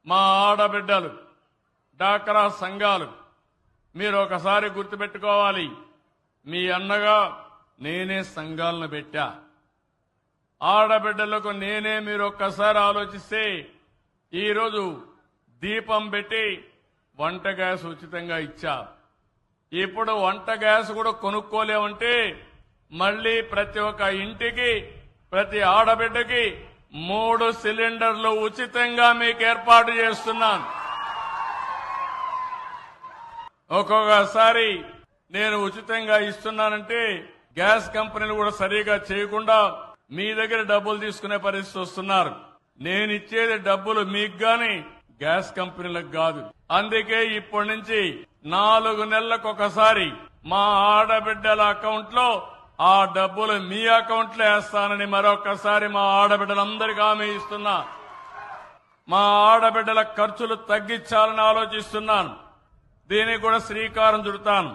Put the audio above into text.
మా ఆడబిడ్డలు డాక్రా సంఘాలు మీరు ఒకసారి గుర్తుపెట్టుకోవాలి. మీ అన్నగా నేనే సంఘాలను పెట్టా. ఆడబిడ్డలకు నేనే మీరు ఒక్కసారి ఆలోచిస్తే ఈరోజు దీపం పెట్టి వంట గ్యాస్ ఉచితంగా ఇచ్చా. ఇప్పుడు వంట గ్యాస్ కూడా కొనుక్కోలేమంటే మళ్లీ ప్రతి ఒక్క ఇంటికి ప్రతి ఆడబిడ్డకి 3 సిలిండర్లు ఉచితంగా మీకు ఏర్పాటు చేస్తున్నాను. ఒక్కొక్కసారి నేను ఉచితంగా ఇస్తున్నానంటే గ్యాస్ కంపెనీలు కూడా సరిగా చేయకుండా మీ దగ్గర డబ్బులు తీసుకునే పరిస్థితి వస్తున్నారు. నేను ఇచ్చేది డబ్బులు మీకు గాని గ్యాస్ కంపెనీలకు కాదు. అందుకే ఇప్పటి నుంచి 4 నెలలకు ఒకసారి మా ఆడబిడ్డల అకౌంట్ లో ఆ డబ్బులు మీ అకౌంట్ లో వేస్తానని మరొకసారి మా ఆడబిడ్డలందరికీ హామీ ఇస్తున్నా. మా ఆడబిడ్డల ఖర్చులు తగ్గించాలని ఆలోచిస్తున్నాను. దీనికి కూడా శ్రీకారం చుడతాను.